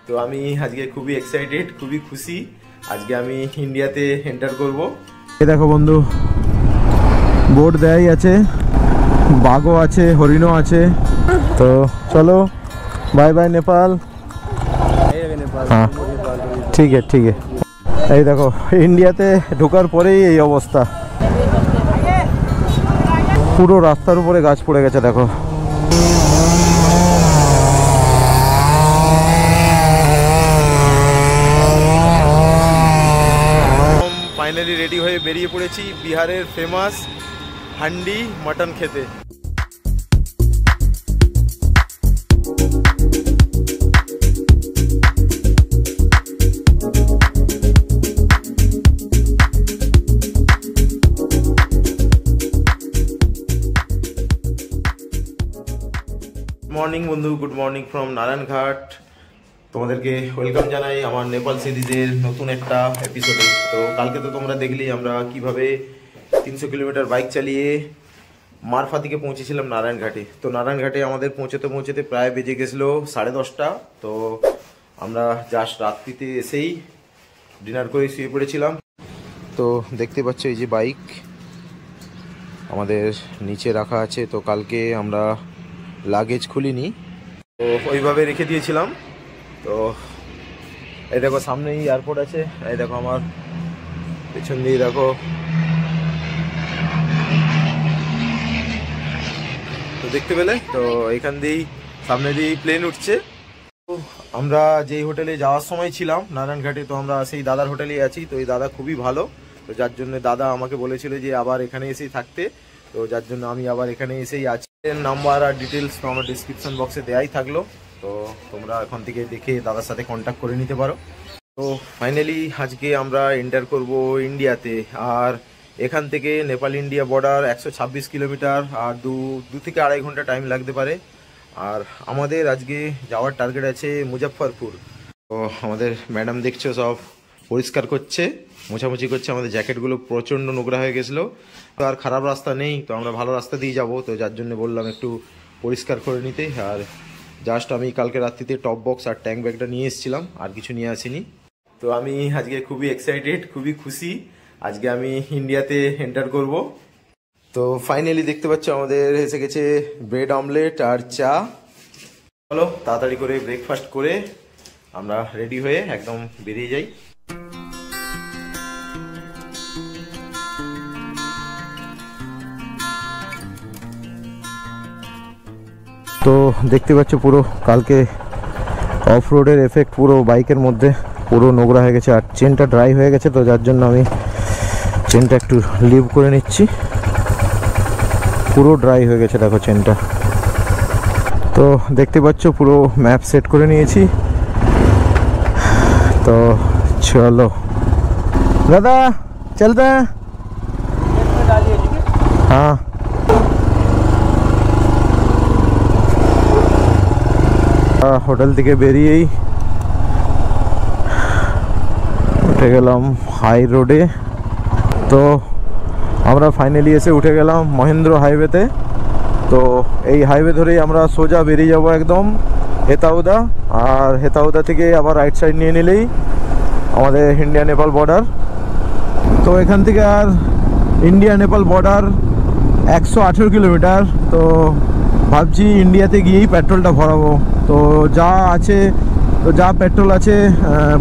তো আমি আজকে খুবই এক্সাইটেড, খুবই খুশি। আজকে আমি ইন্ডিয়াতে এন্টার করব। এই দেখো বন্ধু, বোর্ড দেয়াই আছে, বাঘও আছে, হরিণও আছে। তো চলো, বাই বাই নেপাল। হ্যাঁ ঠিক আছে ঠিক আছে। এই দেখো ইন্ডিয়াতে ঢোকার পরেই এই অবস্থা, পুরো রাস্তার উপরে গাছ পড়ে গেছে। দেখো ফাইনালি রেডি হয়ে বেরিয়ে পড়েছি বিহারের ফেমাস হান্ডি মটন খেতে। মর্নিং বন্ধু, গুড মর্নিং ফ্রম নারায়ণঘাট। তোমাদেরকে ওয়েলকাম জানাই আমার নেপাল সিরিজের নতুন একটা এপিসোডে। তো কালকে তো তোমরা দেখলেই আমরা কিভাবে 300 কিলোমিটার বাইক চালিয়ে মারফাতিকে পৌঁছেছিলাম নারায়ণঘাটে। তো নারায়ণঘাটে আমাদের পৌঁছতে প্রায় বেজে গেছিলো 10:30। তো আমরা জাস্ট রাত্রিতে এসেই ডিনার করে শুয়ে পড়েছিলাম। তো দেখতে পাচ্ছ এই যে বাইক আমাদের নিচে রাখা আছে। তো কালকে আমরা লাগেজ খুলিনি, তো ওইভাবে রেখে দিয়েছিলাম। তো এই দেখো সামনেই এয়ারপোর্ট আছে, এই দেখো আমার পেছন দিয়ে দেখো। তো দেখতে পেলে তো এখান দিয়েই সামনে দিয়েই প্লেন উঠছে। তো আমরা যেই হোটেলে যাওয়ার সময় ছিলাম নারায়ণঘাটে, তো আমরা সেই দাদার হোটেলেই আছি। তো এই দাদা খুবই ভালো, তো যার জন্য দাদা আমাকে বলেছিল যে আবার এখানে এসেই থাকতে। তো যার জন্য আমি আবার এখানে এসেই আছি। নাম্বার আর ডিটেলস তো আমার ডিসক্রিপশন বক্সে দেয়াই থাকলো, তো তোমরা এখন থেকে দেখে দাদার সাথে কন্ট্যাক্ট করে নিতে পারো। তো ফাইনালি আজকে আমরা এন্টার করব ইন্ডিয়াতে। আর এখান থেকে নেপাল ইন্ডিয়া বর্ডার 126 কিলোমিটার, আর দু থেকে আড়াই ঘন্টা টাইম লাগতে পারে। আর আমাদের আজকে যাওয়ার টার্গেট আছে মুজফ্ফরপুর। তো আমাদের ম্যাডাম দেখছো সব পরিষ্কার করছে, মোছামুছি করছে। আমাদের জ্যাকেটগুলো প্রচণ্ড নোংরা হয়ে গেছিলো। তো আর খারাপ রাস্তা নেই, তো আমরা ভালো রাস্তা দিয়ে যাব। তো যার জন্য বললাম একটু পরিষ্কার করে নিতে। আর জাস্ট আমি কালকে রাত্রিতে টপ বক্স আর ট্যাঙ্ক ব্যাগটা নিয়ে এসেছিলাম, আর কিছু নিয়ে আসিনি। তো আমি আজকে খুবই এক্সাইটেড, খুবই খুশি। আজকে আমি ইন্ডিয়াতে এন্টার করব। তো ফাইনালি দেখতে পাচ্ছ আমাদের এসে গেছে ব্রেড অমলেট আর চা। চলো তাড়াতাড়ি করে ব্রেকফাস্ট করে আমরা রেডি হয়ে একদম বেরিয়ে যাই। তো দেখতে পাচ্ছ পুরো কালকে অফ রোডের এফেক্ট পুরো বাইকের মধ্যে, পুরো নোংরা হয়ে গেছে। আর চেনটা ড্রাই হয়ে গেছে, তো যার জন্য আমি চেনটা একটু লিভ করে নিচ্ছি। পুরো ড্রাই হয়ে গেছে দেখো চেনটা। তো দেখতে পাচ্ছ পুরো ম্যাপ সেট করে নিয়েছি। তো চলো দাদা চলতে। হ্যাঁ হোটেল থেকে বেরিয়েই উঠে গেলাম হাই রোডে। তো আমরা ফাইনালি এসে উঠে গেলাম মহেন্দ্র হাইওয়েতে। তো এই হাইওয়ে ধরেই আমরা সোজা বেরিয়ে যাব একদম হেতাউদা। আর হেতাউদা থেকে আবার রাইট সাইড নিয়ে নিলেই আমাদের ইন্ডিয়া নেপাল বর্ডার। তো এখান থেকে আর ইন্ডিয়া নেপাল বর্ডার 118 কিলোমিটার। তো ভাবছি ইন্ডিয়াতে গিয়েই পেট্রোলটা ভরাবো। তো যা আছে, তো যা পেট্রোল আছে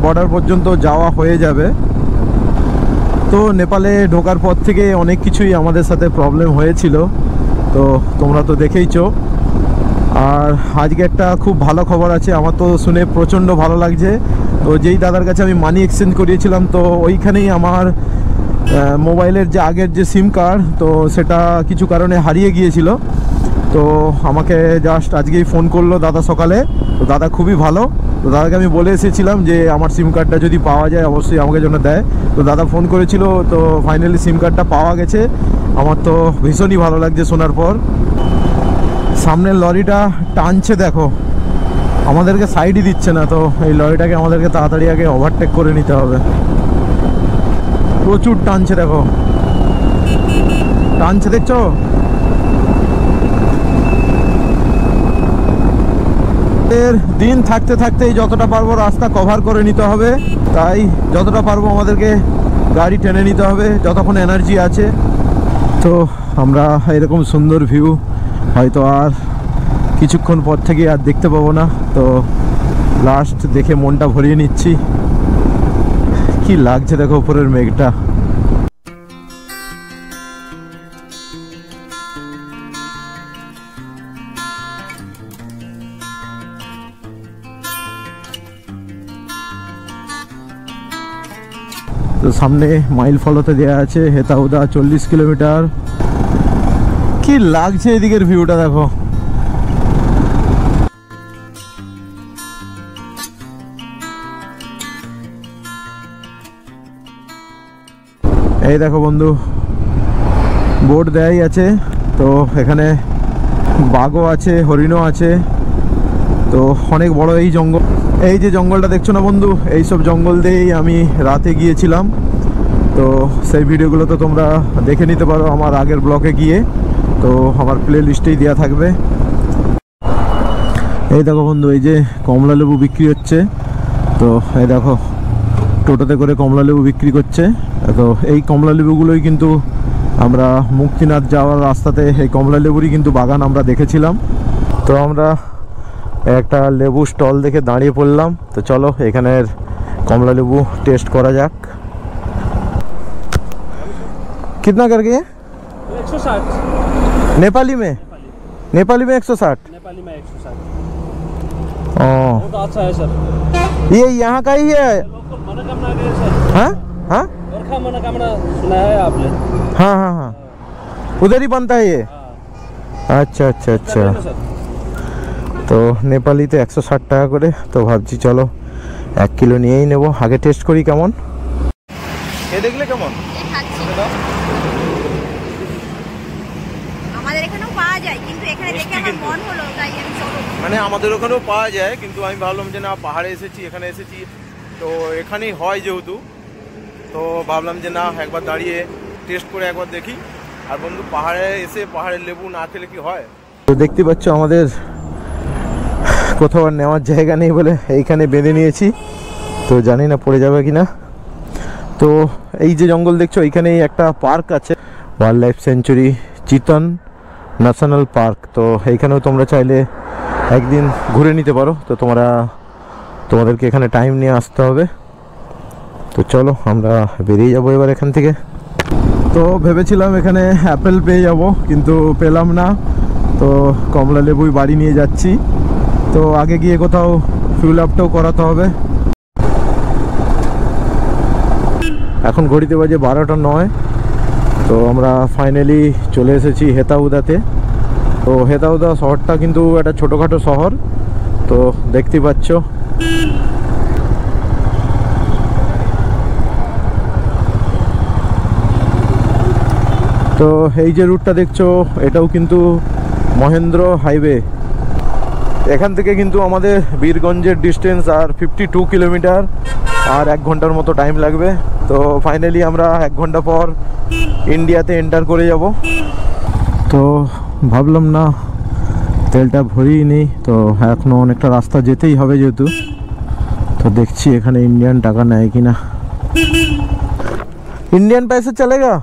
বর্ডার পর্যন্ত যাওয়া হয়ে যাবে। তো নেপালে ঢোকার পর থেকে অনেক কিছুই আমাদের সাথে প্রবলেম হয়েছিল, তো তোমরা তো দেখেইছো। আর আজকে একটা খুব ভালো খবর আছে, আমার তো শুনে প্রচণ্ড ভালো লাগছে। তো যেই দাদার কাছে আমি মানি এক্সচেঞ্জ করিয়েছিলাম, তো ওইখানেই আমার মোবাইলের যে আগের যে সিম কার্ড, তো সেটা কিছু কারণে হারিয়ে গিয়েছিল। তো আমাকে জাস্ট আজকেই ফোন করলো দাদা সকালে। তো দাদা খুবই ভালো, তো দাদাকে আমি বলে এসেছিলাম যে আমার সিম কার্ডটা যদি পাওয়া যায় অবশ্যই আমাকে জন্য দেয়। তো দাদা ফোন করেছিল, তো ফাইনালি সিম কার্ডটা পাওয়া গেছে। আমার তো ভীষণই ভালো লাগছে শোনার পর। সামনের লরিটা টানছে দেখো, আমাদেরকে সাইডই দিচ্ছে না। তো এই লরিটাকে আমাদেরকে তাড়াতাড়ি আগে ওভারটেক করে নিতে হবে। প্রচুর টানছে দেখো, টানছে দেখছো। দিন থাকতে থাকতেই যতটা পারবো রাস্তা কভার করে নিতে হবে, তাই যতটা পারবো আমাদেরকে গাড়ি টেনে নিতে হবে যতক্ষণ এনার্জি আছে। তো আমরা এরকম সুন্দর ভিউ হয়তো আর কিছুক্ষণ পর থেকে আর দেখতে পাবো না, তো লাস্ট দেখে মনটা ভরিয়ে নিচ্ছি। কি লাগছে দেখো উপরের মেঘটা। তো সামনে মাইল ফলোতে দেওয়া আছে হেতাউদা 40 কিলোমিটার। কি লাগছে এদিকের ভিউটা দেখো। এই দেখো বন্ধু, বোর্ড দেয়াই আছে, তো এখানে বাঘও আছে, হরিণও আছে। তো অনেক বড় এই জঙ্গল। এই যে জঙ্গলটা দেখছো না বন্ধু, এই সব জঙ্গল দিয়েই আমি রাতে গিয়েছিলাম। তো সেই ভিডিওগুলো তো তোমরা দেখে নিতে পারো আমার আগের ব্লগে গিয়ে, তো আমার প্লে লিস্টেই দেওয়া থাকবে। এই দেখো বন্ধু, এই যে কমলা লেবু বিক্রি হচ্ছে। তো এই দেখো টোটোতে করে কমলা লেবু বিক্রি করছে। তো এই কমলা লেবুগুলোই কিন্তু আমরা মুক্তিনাথ যাওয়ার রাস্তাতে এই কমলা লেবুরই কিন্তু বাগান আমরা দেখেছিলাম। তো আমরা একটা লেবু স্টল দেখে দাঁড়িয়ে পড়লাম। তো চলো এখানের কমলা লেবু টেস্ট করা যাক। कितना करके 160 नेपाली में 160 नेपाली में 160। बहुत अच्छा है सर, ये यहाँ का ही है। मनोकामना के सर। हाँ हाँ गोरखा मनोकामना सुना है आपने? हाँ हाँ हाँ, उधर ही बनता है ये। अच्छा अच्छा अच्छा। তো নেপালিতে 160 টাকা করে। তো ভাবছি চলো 1 কিলো নিয়েই নেব, আগে টেস্ট করি কেমন। এ দেখলে কেমন আমাদের এখানেও পাওয়া যায়, কিন্তু এখানে দেখে আমার মন হলো তাই আমি চলো। মানে আমাদের ওখানেও পাওয়া যায়, কিন্তু আমি ভাবলাম যে না পাহাড়ে এসেছি, এখানে এসেছি তো এখানেই হয় যেহেতু, তো ভাবলাম যে না একবার দাঁড়িয়ে টেস্ট করে একবার দেখি। আর বন্ধু পাহাড়ে এসে পাহাড়ের লেবু না খেলে কি হয়। তো দেখতে পাচ্ছ আমাদের কোথাও আর নেওয়ার জায়গা নেই বলে এইখানে বেঁধে নিয়েছি। তো জানি না পড়ে যাবে কিনা। তো এই যে জঙ্গল দেখছো, এইখানেই একটা পার্ক আছে, wildlife sanctuary Chitwan national park. তো এইখানেও তোমরা চাইলে একদিন ঘুরে নিতে পারো। তো তোমাদেরকে এখানে টাইম নিয়ে আসতে হবে। তো চলো আমরা বেরিয়ে যাবো এবার এখান থেকে। তো ভেবেছিলাম এখানে অ্যাপেল পেয়ে যাব, কিন্তু পেলাম না। তো কমলা লেবুই বাড়ি নিয়ে যাচ্ছি। তো আগে গিয়ে কোথাও ফিউল আপটাও করাতে হবে। এখন ঘড়িতে বাজে 12টা 9। তো আমরা ফাইনালি চলে এসেছি হেতাউদাতে। তো হেতাউদা শহরটা কিন্তু একটা ছোটোখাটো শহর, তো দেখতে পাচ্ছ। তো এই যে রুটটা দেখছো, এটাও কিন্তু মহেন্দ্র হাইওয়ে। এখান থেকে কিন্তু আমাদের বীরগঞ্জের ডিস্টেন্স আর 52 কিলোমিটার, আর 1 ঘন্টার মতো টাইম লাগবে। তো ফাইনালি আমরা 1 ঘন্টা পর ইন্ডিয়াতে এন্টার করে যাব। তো ভাবলাম না তেলটা ভরিয়ে নিই, তো এখনও অনেকটা রাস্তা যেতেই হবে যেহেতু। তো দেখছি এখানে ইন্ডিয়ান টাকা নেয় কিনা। इंडियन पैसे चलेगा?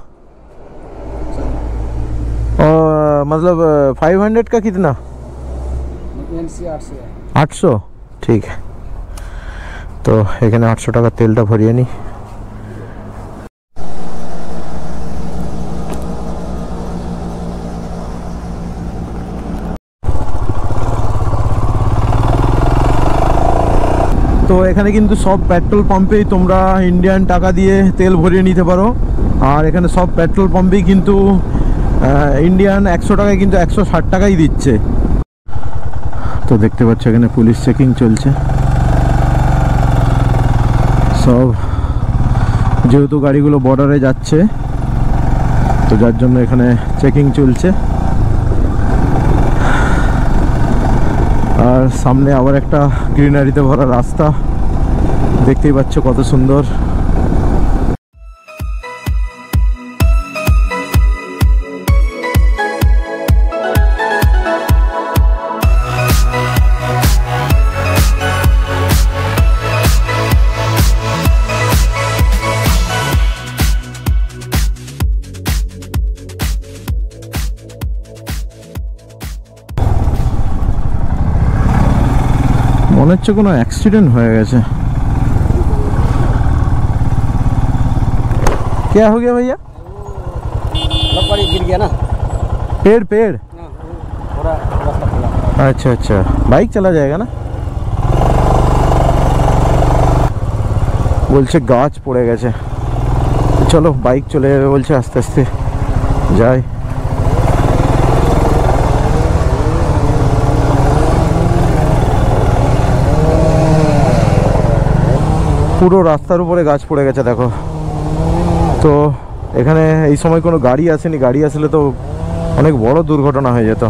और मतलब 500 का कितना? 800। ठीक है, তো এখানে 800 টাকা তেলটা ভরিয়ে নিই। তো এখানে কিন্তু সব পেট্রোল পাম্পেই তোমরা ইন্ডিয়ান টাকা দিয়ে তেল ভরিয়ে নিতে পারো। আর এখানে সব পেট্রোল পাম্পেই কিন্তু ইন্ডিয়ান 100 টাকায় কিন্তু 160 টাকাই দিচ্ছে। তো দেখতে পাচ্ছ এখানে পুলিশ চেকিং চলছে সব, যেহেতু গাড়িগুলো বর্ডারে যাচ্ছে, তো যার জন্য এখানে চেকিং চলছে। আর সামনে আবার একটা গ্রিনারিতে ভরা রাস্তা, দেখতেই পাচ্ছ কত সুন্দর। মনে হচ্ছে কোনো অ্যাক্সিডেন্ট হয়ে গেছে। क्या हो गया भैया? लकड़ी गिर गया ना, पेड़ पेड़। थोड़ा रास्ता खुला। अच्छा अच्छा, बाइक चला जाएगा ना। বলছে গাছ পড়ে গেছে, চলো বাইক চলে যাবে বলছে, আস্তে আস্তে যাই। পুরো রাস্তার উপরে গাছ পড়ে গেছে দেখো। তো এখানে এই সময় কোনো গাড়ি আসেনি, গাড়ি আসলে তো অনেক বড় দুর্ঘটনা হয়ে যেত।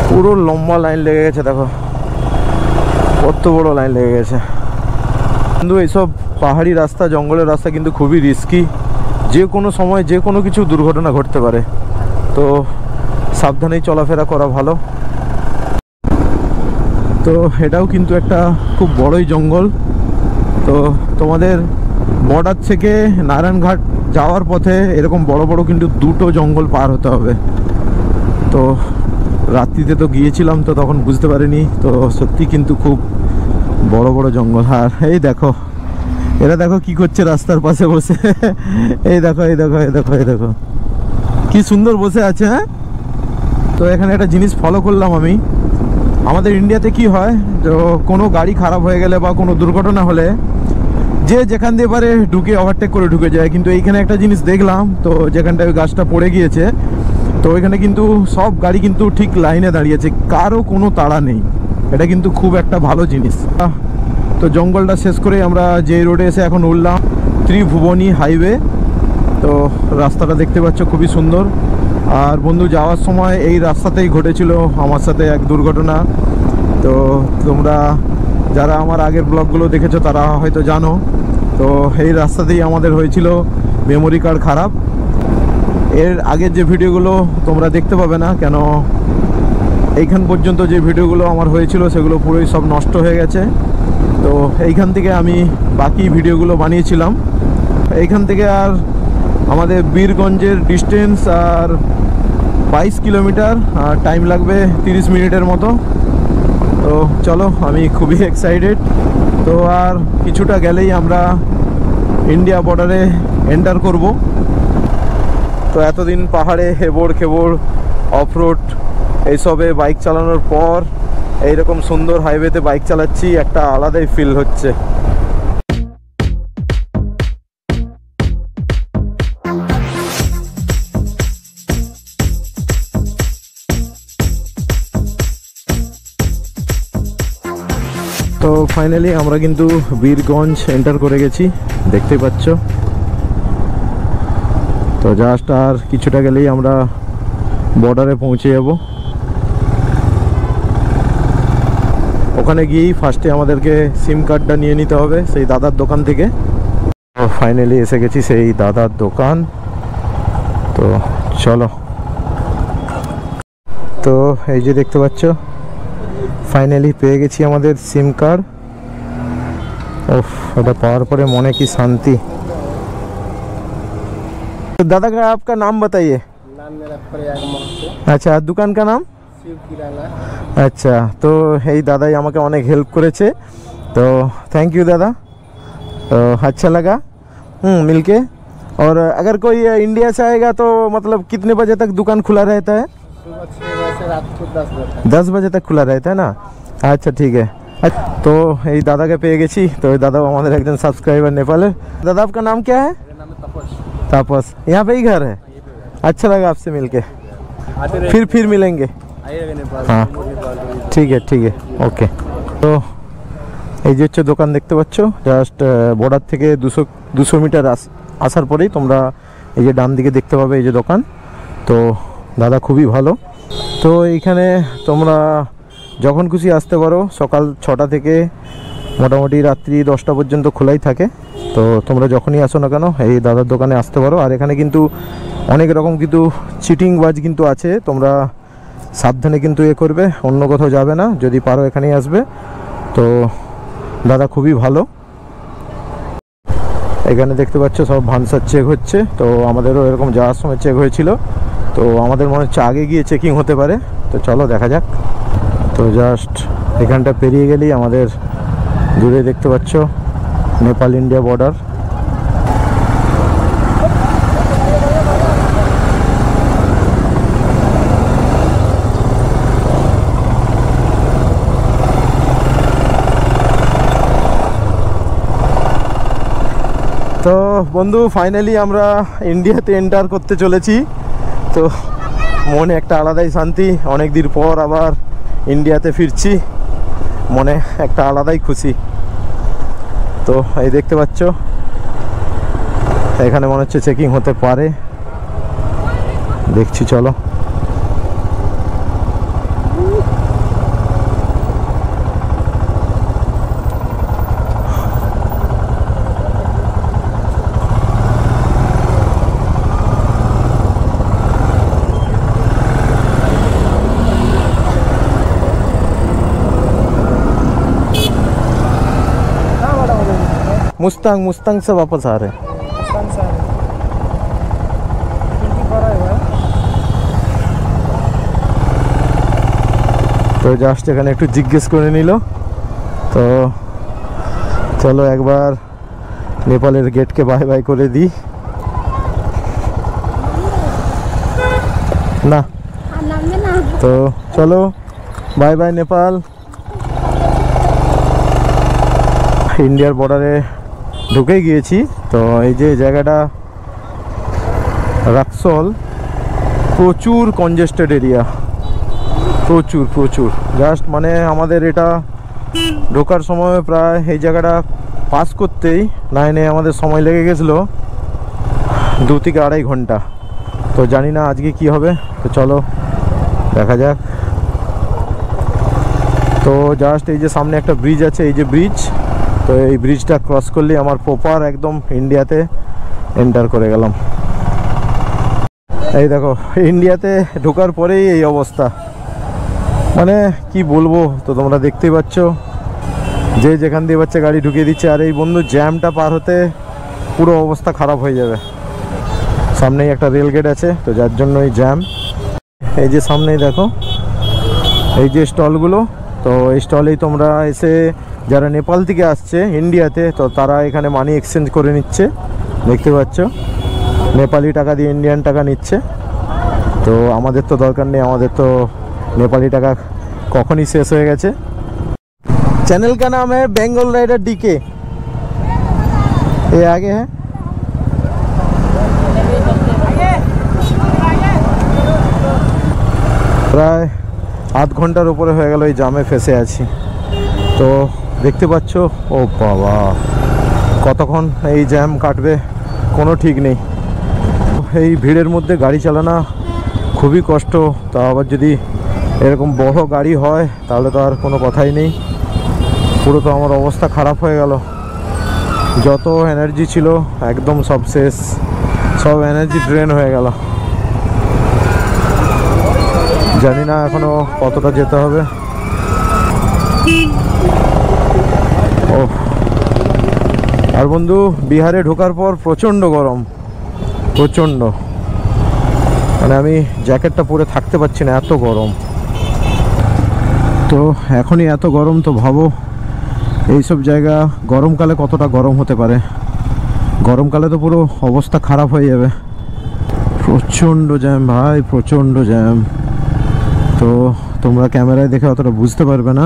পুরো লম্বা লাইন লেগে গেছে দেখো, কত বড় লাইন লেগে গেছে। কিন্তু এইসব পাহাড়ি রাস্তা, জঙ্গলের রাস্তা কিন্তু খুবই রিস্কি, যে কোনো সময় যে কোনো কিছু দুর্ঘটনা ঘটতে পারে, তো সাবধানেই চলাফেরা করা ভালো। তো এটাও কিন্তু একটা খুব বড়ই জঙ্গল। তো তোমাদের বর্ডার থেকে নারায়ণঘাট যাওয়ার পথে এরকম বড় বড় কিন্তু দুটো জঙ্গল পার হতে হবে। তো রাত্রিতে তো গিয়েছিলাম, তো তখন বুঝতে পারিনি, তো সত্যি কিন্তু খুব বড় বড় জঙ্গল। আর এই দেখো এরা দেখো কি করছে রাস্তার পাশে বসে, এই দেখো এই দেখো এই দেখো এই দেখো কি সুন্দর বসে আছে। হ্যাঁ, তো এখানে একটা জিনিস ফলো করলাম আমি, আমাদের ইন্ডিয়াতে কি হয়, তো কোনো গাড়ি খারাপ হয়ে গেলে বা কোনো দুর্ঘটনা হলে যে যেখান দিয়ে পারে ঢুকে ওভারটেক করে ঢুকে যায়, কিন্তু এইখানে একটা জিনিস দেখলাম, তো যেখানটায় ওই গাছটা পড়ে গিয়েছে, তো ওইখানে কিন্তু সব গাড়ি কিন্তু ঠিক লাইনে দাঁড়িয়েছে, কারো কোনো তাড়া নেই। এটা কিন্তু খুব একটা ভালো জিনিস। তো জঙ্গলটা শেষ করে আমরা যে রোডে এসে এখন উঠলাম, ত্রিভুবনী হাইওয়ে। তো রাস্তাটা দেখতে পাচ্ছ খুবই সুন্দর। আর বন্ধু যাওয়ার সময় এই রাস্তাতেই ঘটেছিল আমার সাথে এক দুর্ঘটনা। তো তোমরা যারা আমার আগের ব্লগগুলো দেখেছো তারা হয়তো জানো, তো এই রাস্তাতেই আমাদের হয়েছিল মেমোরি কার্ড খারাপ। এর আগের যে ভিডিওগুলো তোমরা দেখতে পাবে না, কেন এইখান পর্যন্ত যে ভিডিওগুলো আমার হয়েছিল সেগুলো পুরোই সব নষ্ট হয়ে গেছে। তো এইখান থেকে আমি বাকি ভিডিওগুলো বানিয়েছিলাম। এইখান থেকে আর আমাদের বীরগঞ্জের ডিস্টেন্স আর 22 কিলোমিটার, আর টাইম লাগবে 30 মিনিটের মতো। তো চলো, আমি খুবই এক্সাইটেড। তো আর কিছুটা গেলেই আমরা ইন্ডিয়া বর্ডারে এন্টার করব। তো এতদিন পাহাড়ে হেবড় খেবড় অফরোড এইসবে বাইক চালানোর পর এইরকম সুন্দর হাইওয়েতে বাইক চালাচ্ছি, একটা আলাদাই ফিল হচ্ছে। তো ফাইনালি আমরা কিন্তু বীরগঞ্জ এন্টার করে গেছি, দেখতেই পাচ্ছ। তো জাস্ট আর কিছুটা গেলেই আমরা বর্ডারে পৌঁছে যাব। ওখানে গিয়েই ফার্স্টে আমাদেরকে সিম কার্ডটা নিয়ে নিতে হবে সেই দাদার দোকান থেকে। তো ফাইনালি এসে গেছি সেই দাদার দোকান। তো চলো, তো এই যে দেখতে পাচ্ছ ফাইনালি পেয়ে গেছি আমাদের সিম কার্ড। ওফ, এটা পাওয়ার পরে মনে কি শান্তি। तो दादा का आपका नाम बताइए। नाम मेरा प्रयाग महतो। अच्छा, दुकान का नाम शिव किराना। अच्छा, तो এই দাদাই আমাকে অনেক হেল্প করেছে, तो थैंक यू दादा। तो अच्छा लगा मिलके। और अगर कोई इंडिया से आएगा तो मतलब कितने बजे तक दुकान खुला रहता है? सुबह 6 बजे से रात को 10 बजे तक। 10 बजे तक खुला रहता है ना। अच्छा ठीक है। तो এই দাদাকে পেয়ে গেছি। তো এই দাদাও আমাদের একজন সাবস্ক্রাইবার নেপালের। दादा आपका नाम क्या है? मेरा नाम है तपस। तापस, यहाँ पे ही घर है। अच्छा लगा आपसे मिलके, आते रहे, फिर मिलेंगे। आइएगा नेपाल। हाँ ठीक है ओके। তো এই যে হচ্ছে দোকান দেখতে পাচ্ছ, জাস্ট বর্ডার থেকে 200 মিটার আসার পরেই তোমরা এই যে ডান দিকে দেখতে পাবে এই যে দোকান। তো দাদা খুবই ভালো। তো এইখানে তোমরা যখন খুশি আসতে পারো, সকাল 6টা থেকে মোটামুটি রাত্রি 10টা পর্যন্ত খোলাই থাকে। তো তোমরা যখনই আসো না কেন এই দাদার দোকানে আসতে পারো। আর এখানে কিন্তু অনেক রকম কিন্তু চিটিংবাজ কিন্তু আছে, তোমরা সাবধানে কিন্তু করবে, অন্য কোথাও যাবে না, যদি পারো এখানেই আসবে। তো দাদা খুবই ভালো। এখানে দেখতে পাচ্ছ সব ভানসার চেক হচ্ছে, তো আমাদেরও এরকম যাওয়ার সময় চেক হয়েছিল, তো আমাদের মনে হচ্ছে আগে গিয়ে চেকিং হতে পারে। তো চলো দেখা যাক। তো জাস্ট এখানটা পেরিয়ে গেলেই আমাদের দূরে দেখতে পাচ্ছ নেপাল ইন্ডিয়া বর্ডার। তো বন্ধু ফাইনালি আমরা ইন্ডিয়াতে এন্টার করতে চলেছি। তো মনে একটা আলাদাই শান্তি, অনেক দিন পর আবার ইন্ডিয়াতে ফিরছি, মনে একটা আলাদাই খুশি। তো এই দেখতে পাচ্ছ এখানে মনে হচ্ছে চেকিং হতে পারে, দেখছি চলো। मुस्तांग से वापस आ रहे हैं। तो জাস্ট এখানে একটু জিজ্ঞেস করে নিল। তো চলো একবার নেপালের গেটকে বাই বাই করে দিই। না তো চলো বাই বাই নেপাল। ইন্ডিয়ার বর্ডারে ঢুকে গিয়েছি। তো এই যে জায়গাটা রাক্সল, প্রচুর কনজেস্টেড এরিয়া, প্রচুর জাস্ট মানে আমাদের এটা ঢোকার সময় প্রায় এই জায়গাটা পাস করতেই লাইনে আমাদের সময় লেগে গেছিলো 2 থেকে 2.5 ঘন্টা। তো জানি না আজকে কি হবে, তো চলো দেখা যাক। তো জাস্ট এই যে সামনে একটা ব্রিজ আছে, এই যে ব্রিজ, তো এই ব্রিজটা ক্রস করলে আমার প্রপার একদম ইন্ডিয়াতে এন্টার করে গেলাম। এই দেখো ইন্ডিয়াতে ঢোকার পরেই এই অবস্থা, মানে কি বলবো। তো তোমরা দেখতেই পাচ্ছ যে যেখান দিয়ে পাচ্ছে গাড়ি ঢুকিয়ে দিচ্ছে। আর এই বন্ধু জ্যামটা পার হতে পুরো অবস্থা খারাপ হয়ে যাবে। সামনেই একটা রেল গেট আছে, তো যার জন্য এই জ্যাম। এই যে সামনেই দেখো এই যে স্টলগুলো, তো এই স্টলেই তোমরা এসে যারা নেপাল থেকে আসছে ইন্ডিয়াতে, তো তারা এখানে মানি এক্সচেঞ্জ করে নিচ্ছে, দেখতে পাচ্ছ নেপালি টাকা দিয়ে ইন্ডিয়ান টাকা নিচ্ছে। তো আমাদের তো দরকার নেই, আমাদের তো नेपाली टाका कखनी शेष हो गए। चैनल का नाम है बेंगल राइडर डीके, ये आगे है। प्राय आध घंटार ऊपर हो गल जामे फेसे आছি। तो देखते पाচ্ছ ओ बाबा কতক্ষণ এই জ্যাম কাটবে কোনো ঠিক নেই। এই ভিড়ের মধ্যে গাড়ি চালানো খুবই কষ্ট, তা আবার যদি এরকম বড় গাড়ি হয় তাহলে তো আর কোনো কথাই নেই। পুরো তো আমার অবস্থা খারাপ হয়ে গেল, যত এনার্জি ছিল একদম সব শেষ, সব এনার্জি ড্রেন হয়ে গেল। জানি না এখনো কতটা যেতে হবে। ও আর বন্ধু বিহারে ঢোকার পর প্রচণ্ড গরম, প্রচণ্ড, মানে আমি জ্যাকেটটা পরে থাকতে পারছি না, এত গরম। তো এখনই এত গরম, তো ভাবো এইসব জায়গা গরমকালে কতটা গরম হতে পারে। গরমকালে তো পুরো অবস্থা খারাপ হয়ে যাবে। প্রচণ্ড জ্যাম ভাই, প্রচণ্ড জ্যাম। তো তোমরা ক্যামেরায় দেখে অতটা বুঝতে পারবে না।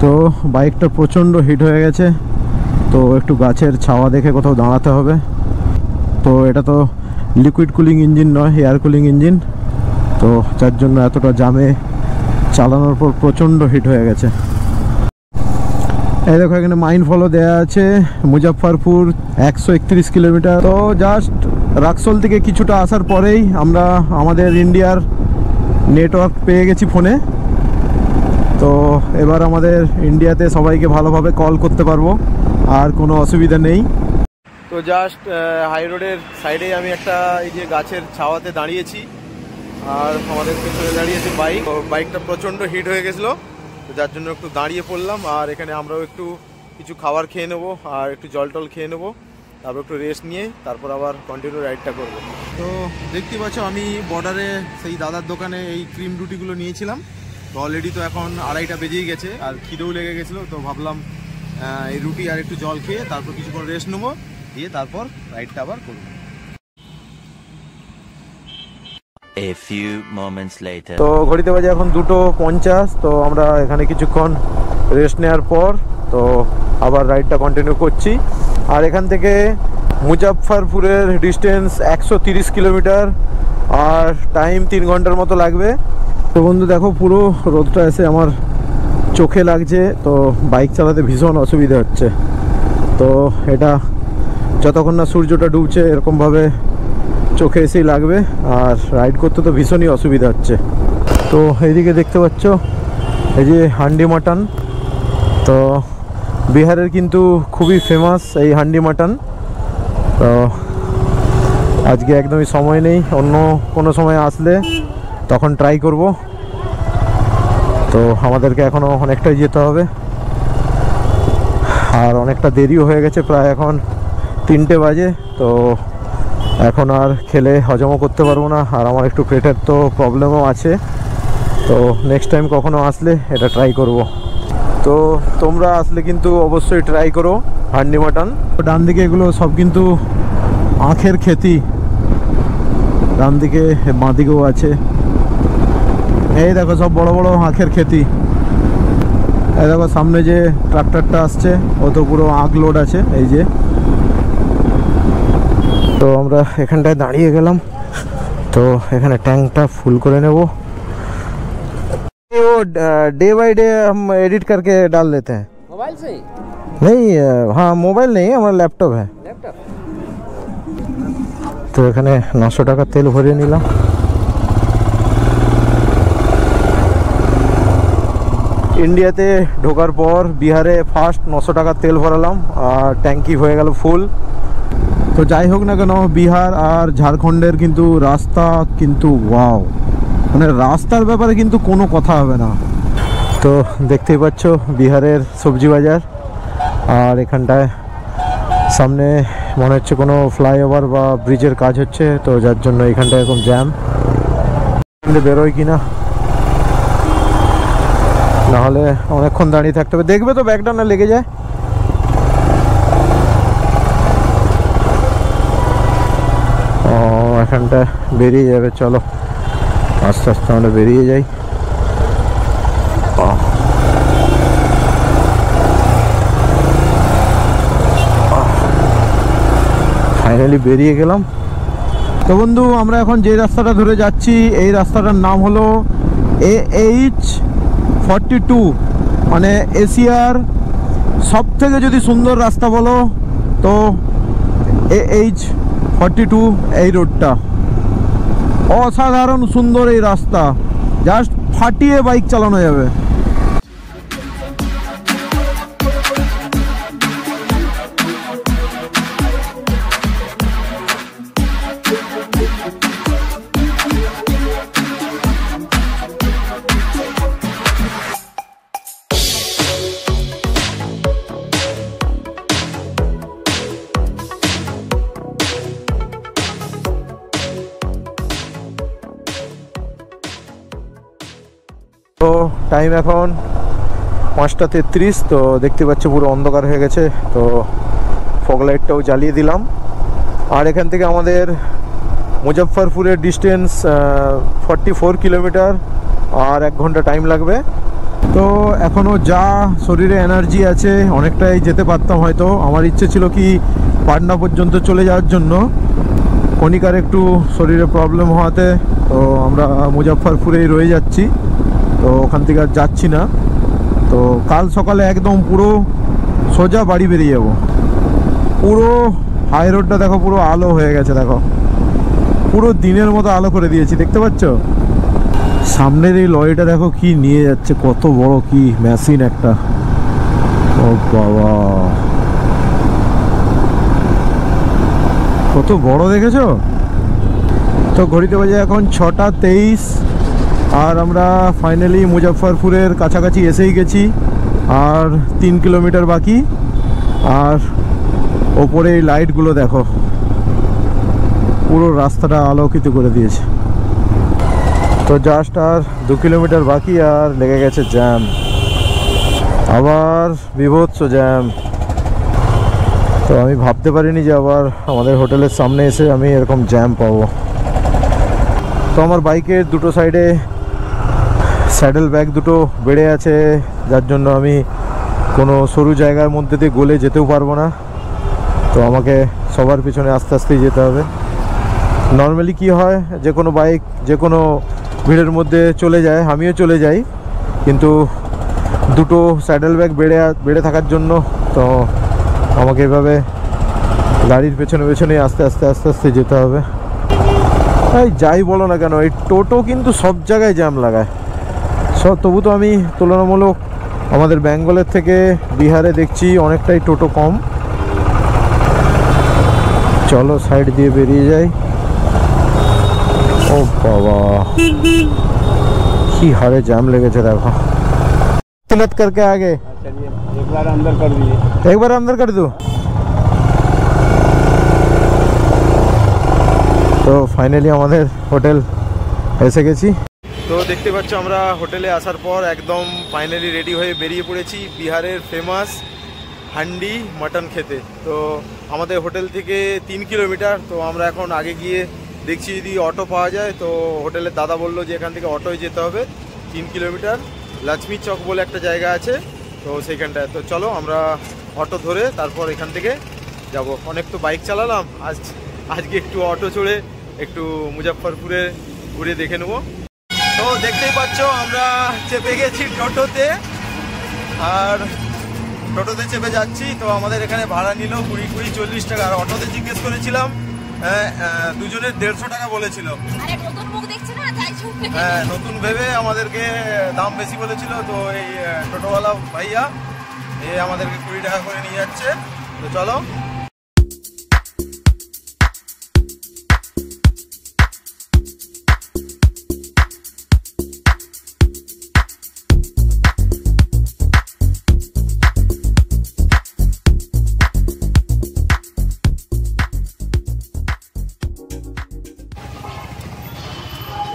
তো বাইকটা প্রচণ্ড হিট হয়ে গেছে, তো একটু গাছের ছাওয়া দেখে কোথাও দাঁড়াতে হবে। তো এটা তো লিকুইড কুলিং ইঞ্জিন নয়, এয়ার কুলিং ইঞ্জিন, তো যার জন্য এতটা জামে চালানোর পর প্রচণ্ড হিট হয়ে গেছে। এই দেখো এখানে মাইন ফলো দেয়া আছে, মুজাফফরপুর 131 কিলোমিটার। তো জাস্ট রাক্সল থেকে কিছুটা আসার পরেই আমরা আমাদের ইন্ডিয়ার নেটওয়ার্ক পেয়ে গেছি ফোনে। তো এবার আমাদের ইন্ডিয়াতে সবাইকে ভালোভাবে কল করতে পারবো, আর কোনো অসুবিধা নেই। তো জাস্ট হাই রোডের সাইডে আমি একটা এই যে গাছের ছাওয়াতে দাঁড়িয়েছি, আর আমাদের পেছনে দাঁড়িয়েছে বাইক। বাইকটা প্রচণ্ড হিট হয়ে গেছিলো, তো যার জন্য একটু দাঁড়িয়ে পড়লাম। আর এখানে আমরাও একটু কিছু খাবার খেয়ে নেবো আর একটু জল টল খেয়ে নেবো, তারপর একটু রেস্ট নিয়ে তারপর আবার কন্টিনিউ রাইডটা করব। তো দেখতে পাচ্ছ আমি বর্ডারে সেই দাদার দোকানে এই ক্রিম রুটিগুলো নিয়েছিলাম। তো অলরেডি তো এখন 2:30টা বেজেই গেছে, আর খিদেও লেগে গেছিলো। তো ভাবলাম এই রুটি আর একটু জল খেয়ে তারপর কিছুক্ষণ রেস্ট নেবো, দিয়ে তারপর রাইডটা আবার করবো। A few moments later. তো ঘড়িতে বাজে এখন 2:50। তো আমরা এখানে কিছুক্ষণ রেস্ট নেওয়ার পর তো আবার রাইডটা কন্টিনিউ করছি। আর এখান থেকে মুজাফফরপুরের ডিস্টেন্স 130 কিলোমিটার, আর টাইম 3 ঘন্টার মতো লাগবে। তো বন্ধু দেখো, পুরো রোদটা এসে আমার চোখে লাগছে, তো বাইক চালাতে ভীষণ অসুবিধা হচ্ছে। তো এটা যতক্ষণ না সূর্যটা ডুবছে এরকমভাবে চোখে এসেই লাগবে, আর রাইড করতে তো ভীষণই অসুবিধা হচ্ছে। তো এইদিকে দেখতে পাচ্ছ এই যে হান্ডি মাটন। তো বিহারের কিন্তু খুবই ফেমাস এই হান্ডি মাটন। তো আজকে একদমই সময় নেই, অন্য কোনো সময় আসলে তখন ট্রাই করব। তো আমাদেরকে এখনও অনেকটাই যেতে হবে, আর অনেকটা দেরিও হয়ে গেছে, প্রায় এখন 3টে বাজে। তো এখন আর খেলে হজমও করতে পারবো না, আর আমার একটু পেটের তো প্রবলেমও আছে। তো নেক্সট টাইম কখনো আসলে এটা ট্রাই করব। তো তোমরা আসলে কিন্তু অবশ্যই ট্রাই করো হান্ডি মাটন। ডান দিকে এগুলো সব কিন্তু আখের খেতি, ডান দিকে বাঁ দিকেও আছে। এই দেখো সব বড় বড় আখের খেতি। এই দেখো সামনে যে ট্রাক্টরটা আসছে ও তো পুরো আখ লোড আছে, এই যে। তো আমরা এখানটায় দাঁড়িয়ে গেলাম, তো এখানে ট্যাঙ্কটা ফুল করে নেব। वो डे बाय डे हम एडिट करके डाल देते हैं। मोबाइल से ही? नहीं, हाँ मोबाइल नहीं, हमारा लैपटॉप है। लैपटॉप? तो এখানে 900 টাকা তেল ভরিয়ে নিলাম। ইন্ডিয়াতে ঢোকার পর বিহারে ফার্স্ট 900 টাকা তেল ভরালাম, আর ট্যাঙ্কি হয়ে গেল ফুল। তো যাই হোক না কেন, বিহার আর ঝাড়খণ্ডের কিন্তু রাস্তা কিন্তু ওয়াও, মানে রাস্তার ব্যাপারে কিন্তু কোনো কথা হবে না। তো দেখতেই পাচ্ছ বিহারের সবজি বাজার, আর এখানটায় সামনে মনে হচ্ছে কোনো ফ্লাইওভার বা ব্রিজের কাজ হচ্ছে, তো যার জন্য এখানটায় এরকম জ্যাম। বেরোয় কিনা, নাহলে অনেকক্ষণ দাঁড়িয়ে থাকতে হবে। দেখবে তো ব্যাগটা না লেগে যায়। ও এখানটা বেরিয়ে যাবে, চলো আস্তে আস্তে আমরা বেরিয়ে যাই। ফাইনালি বেরিয়ে গেলাম। তো বন্ধু আমরা এখন যে রাস্তাটা ধরে যাচ্ছি এই রাস্তাটার নাম হলো AH42, মানে এশিয়ার সব থেকে যদি সুন্দর রাস্তা বলো তো AH42 এই রোডটা। অসাধারণ সুন্দর এই রাস্তা, জাস্ট ফাটিয়ে বাইক চালানো যাবে। তো টাইম এখন 5:33। তো দেখতে পাচ্ছ পুরো অন্ধকার হয়ে গেছে, তো ফগ লাইটটাও জ্বালিয়ে দিলাম। আর এখান থেকে আমাদের মুজফ্ফরপুরের ডিস্টেন্স 44 কিলোমিটার, আর 1 ঘন্টা টাইম লাগবে। তো এখনও যা শরীরে এনার্জি আছে অনেকটাই যেতে পারতাম হয়তো। আমার ইচ্ছে ছিল কি পাটনা পর্যন্ত চলে যাওয়ার জন্য, কণিকার একটু শরীরে প্রবলেম হওয়াতে তো আমরা মুজফ্ফরপুরেই রয়ে যাচ্ছি, তো ওখান থেকে আর যাচ্ছি না। তো কাল সকালে একদম পুরো সোজা বাড়ি বেরিয়ে যাব। পুরো হাই রোডটা দেখো পুরো আলো হয়ে গেছে, দেখো পুরো দিনের মতো আলো করে দিয়েছি, দেখতে পাচ্ছ সামনের এই লরিটা দেখো কি নিয়ে যাচ্ছে, কত বড় কি মেশিন একটা। ও বাবা, কত বড় দেখেছো তো। ঘড়িতে বাজে এখন 6টা 23 আর আমরা ফাইনালি মুজফ্ফরপুরের কাছাকাছি এসেই গেছি। আর 3 কিলোমিটার বাকি। আর ওপরে এই লাইটগুলো দেখো, পুরো রাস্তাটা আলোকিত করে দিয়েছে। তো জাস্ট আর 2 কিলোমিটার বাকি আর লেগে গেছে জ্যাম, আবার বিভৎস জ্যাম। তো আমি ভাবতে পারিনি যে আবার আমাদের হোটেলের সামনে এসে আমি এরকম জ্যাম পাবো। তো আমার বাইকের দুটো সাইডে স্যাডেল ব্যাগ দুটো বেড়ে আছে, যার জন্য আমি কোনো সরু জায়গার মধ্যে দিয়ে গলে যেতেও পারবো না। তো আমাকে সবার পিছনে আস্তে আস্তেই যেতে হবে। নর্মালি কি হয়, যে কোনো বাইক যে কোনো ভিড়ের মধ্যে চলে যায়, আমিও চলে যাই, কিন্তু দুটো স্যাডেল ব্যাগ বেড়ে থাকার জন্য তো আমাকে এভাবে গাড়ির পেছনে পেছনে আস্তে আস্তে আস্তে আস্তে যেতে হবে। তাই যাই বলো না কেন, এই টোটো কিন্তু সব জায়গায় জ্যাম লাগায় সব। তবু তো আমি তুলনামূলক আমাদের বেঙ্গলের থেকে বিহারে দেখছি অনেকটাই টোটো কম। চলো সাইড দিয়ে বেরিয়ে যাই। ও বাবা, কি হারে জ্যাম লেগেছে দেখো। तिलत करके आगे चलिए एक बार अंदर कर दीजिए। एक बार अंदर कर दूं। তো ফাইনালি আমাদের হোটেল এসে গেছি। তো দেখতে পাচ্ছ আমরা হোটেলে আসার পর একদম ফাইনালি রেডি হয়ে বেরিয়ে পড়েছি বিহারের ফেমাস হান্ডি মাটন খেতে। তো আমাদের হোটেল থেকে 3 কিলোমিটার। তো আমরা এখন আগে গিয়ে দেখছি যদি অটো পাওয়া যায়। তো হোটেলের দাদা বললো যে এখান থেকে অটোয় যেতে হবে 3 কিলোমিটার, লক্ষ্মী চক বলে একটা জায়গা আছে তো সেইখানটায়। তো চলো আমরা অটো ধরে তারপর এখান থেকে যাব। অনেক তো বাইক চালালাম, আজকে একটু অটো চড়ে একটু মুজফ্ফরপুরে ঘুরে দেখে নেবো। তো দেখতেই পাচ্ছ আমরা চেপে গেছি টোটোতে, আর টোটোতে চেপে যাচ্ছি। তো আমাদের এখানে ভাড়া নিল 20-40 টাকা। আর অটোতে জিজ্ঞেস করেছিলাম, দুজনের 150 টাকা বলেছিল। হ্যাঁ, নতুন ভেবে আমাদেরকে দাম বেশি বলেছিল। তো এই টোটোওয়ালা ভাইয়া আমাদেরকে 20 টাকা করে নিয়ে যাচ্ছে। তো চলো।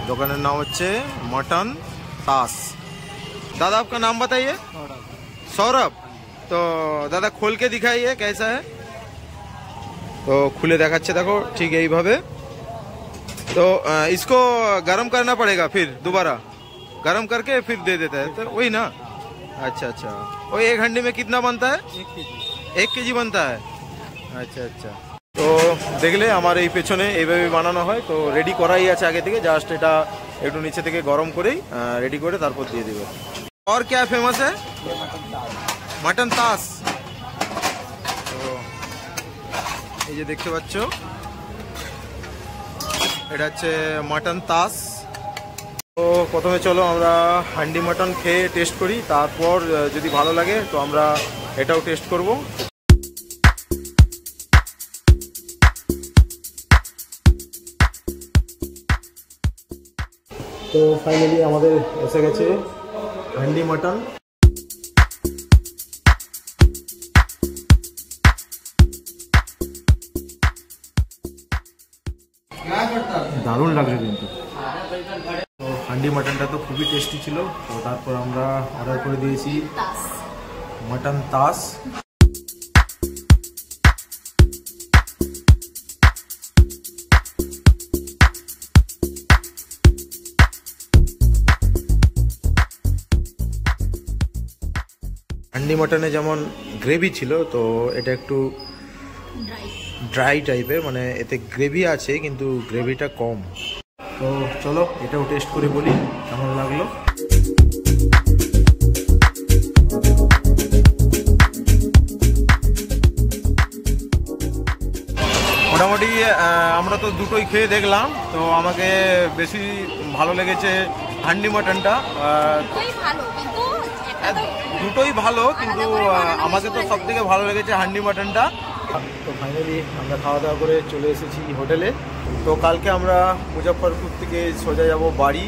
दुकान नाम है मटन तास। दादा आपका नाम बताइए। सौरभ। तो दादा खोल के दिखाइए कैसा है। तो खुले देखाচ্ছে देखो ठीक यही भावे। तो इसको गरम करना पड़ेगा, फिर दोबारा गरम करके फिर दे देता है। तो वही ना। अच्छा अच्छा, वो एक हंडी में कितना बनता है? 1 केजी बनता है। अच्छा अच्छा। তো দেখলে আমার এই পেছনে এইভাবে বানানো হয়। তো রেডি করাই আছে আগে থেকে, জাস্ট এটা একটু নিচে থেকে গরম করেই রেডি করে তারপর দিয়ে দেবে। और क्या फेमस है? मटन तास। তো এই যে দেখতে পাচ্ছ এটা হচ্ছে মাটন তাস। তো প্রথমে চলো আমরা হান্ডি মাটন খেয়ে টেস্ট করি, তারপর যদি ভালো লাগে তো আমরা এটাও টেস্ট করব। তো ফাইনালি আমাদের এসে গেছে হান্ডি মাটন। দারুণ লাগছে কিন্তু। তো হান্ডি মাটনটা তো খুবই টেস্টি ছিল। তো তারপর আমরা অর্ডার করে দিয়েছি মাটন তাস। হান্ডি মাটনে যেমন গ্রেভি ছিল, তো এটা একটু ড্রাই টাইপের, মানে এতে গ্রেভি আছে কিন্তু গ্রেভিটা কম। তো চলো এটাও টেস্ট করে বলি কেমন লাগলো। মোটামুটি আমরা তো দুটোই খেয়ে দেখলাম। তো আমাকে বেশি ভালো লেগেছে হান্ডি মাটনটা দুটোই ভালো, কিন্তু একটা তো দুটোই ভালো, কিন্তু আলাদা করে বানানো আমাকে তো বেশি সব থেকে ভালো লেগেছে হান্ডি মাটনটা। তো ফাইনালি আমরা খাওয়া দাওয়া করে চলে এসেছি হোটেলে। তো কালকে আমরা মুজফ্ফরপুর থেকে সোজা যাব বাড়ি,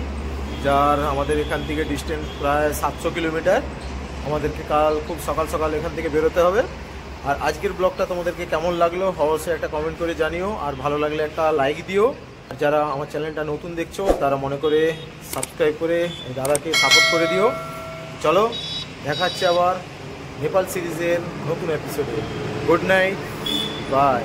যার আমাদের এখান থেকে ডিস্টেন্স প্রায় 700 কিলোমিটার। আমাদেরকে কাল খুব সকাল সকাল এখান থেকে বেরোতে হবে। আর আজকের ব্লগটা তোমাদেরকে কেমন লাগলো অবশ্যই একটা কমেন্ট করে জানিও, আর ভালো লাগলে একটা লাইক দিও। আর যারা আমার চ্যানেলটা নতুন দেখছো তারা মনে করে সাবস্ক্রাইব করে এই দাদাকে সাপোর্ট করে দিও। চলো দেখা হচ্ছে আবার নেপাল সিরিজের নতুন এপিসোডে। Good night, by.